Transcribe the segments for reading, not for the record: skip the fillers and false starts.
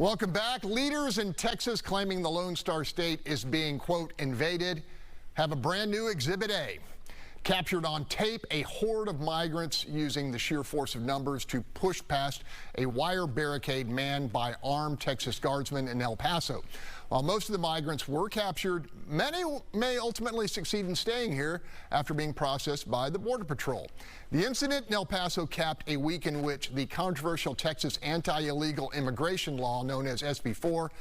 Welcome back. Leaders in Texas claiming the Lone Star State is being, quote, invaded, have a brand new Exhibit A. Captured on tape, a horde of migrants using the sheer force of numbers to push past a wire barricade manned by armed Texas Guardsmen in El Paso. While most of the migrants were captured, many may ultimately succeed in staying here after being processed by the Border Patrol. The incident in El Paso capped a week in which the controversial Texas anti-illegal immigration law, known as SB 4,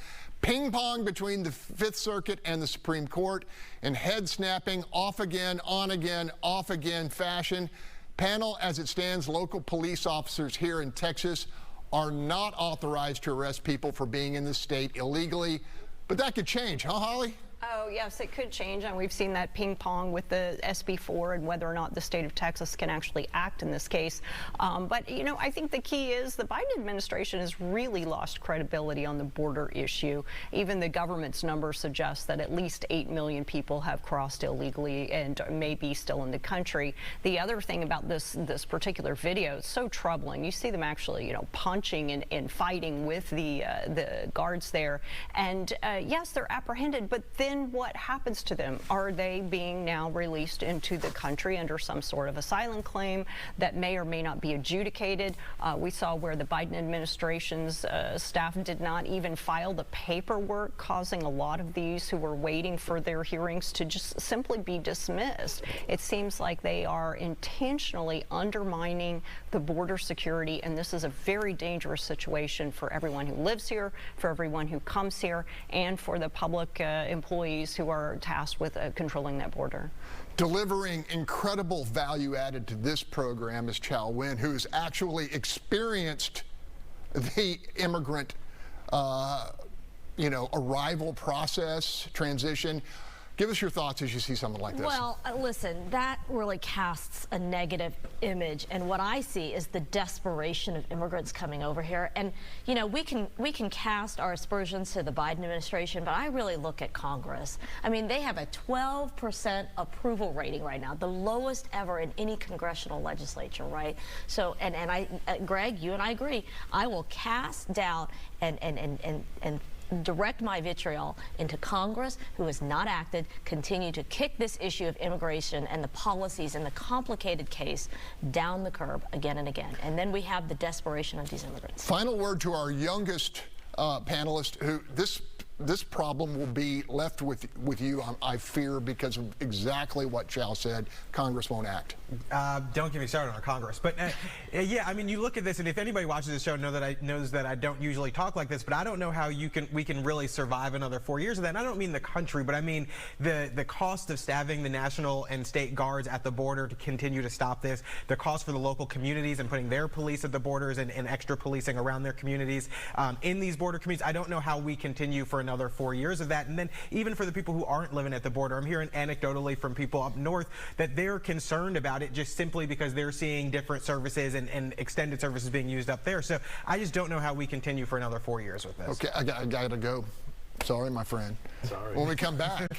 ping-pong between the Fifth Circuit and the Supreme Court in head-snapping, off-again, on-again, off-again fashion. Panel, as it stands, local police officers here in Texas are not authorized to arrest people for being in the state illegally. But that could change, huh, Holly? Oh, yes, it could change, and we've seen that ping-pong with the SB 4 and whether or not the state of Texas can actually act in this case. But, you know, I think the key is the Biden administration has really lost credibility on the border issue. Even the government's numbers suggest that at least 8 million people have crossed illegally and may be still in the country. The other thing about this particular video, it's so troubling. You see them actually, you know, punching and fighting with the guards there. And, yes, they're apprehended, but then what happens to them? Are they being now released into the country under some sort of asylum claim that may or may not be adjudicated? We saw where the Biden administration's staff did not even file the paperwork, causing a lot of these who were waiting for their hearings to just simply be dismissed. It seems like they are intentionally undermining the border security, and this is a very dangerous situation for everyone who lives here, for everyone who comes here, and for the public employees who are tasked with controlling that border. Delivering incredible value added to this program is Chow Win, who's actually experienced the immigrant, arrival process, transition. Give us your thoughts as you see something like this. Well, listen, that really casts a negative image, and what I see is the desperation of immigrants coming over here. And you know, we can cast our aspersions to the Biden administration, but I really look at Congress. I mean, they have a 12% approval rating right now, the lowest ever in any congressional legislature, right? So, Greg, you and I agree. I will cast doubt and direct my vitriol into Congress, who has not acted, continue to kick this issue of immigration and the policies in the complicated case down the curb again and again. And then we have the desperation of these immigrants. Final word to our youngest panelist, who this problem will be left with you, I fear, because of exactly what Chow said. Congress won't act. Don't get me started on Congress. But yeah, I mean, you look at this, and if anybody watches this show knows that I don't usually talk like this, but I don't know how we can really survive another 4 years of that. And I don't mean the country, but I mean the cost of staffing the national and state guards at the border to continue to stop this, the cost for the local communities and putting their police at the borders and extra policing around their communities in these border communities. I don't know how we continue for another 4 years of that. And then even for the people who aren't living at the border, I'm hearing anecdotally from people up north that they're concerned about it just simply because they're seeing different services and extended services being used up there. So I just don't know how we continue for another 4 years with this. Okay, I gotta go. Sorry, my friend. Sorry. When we come back.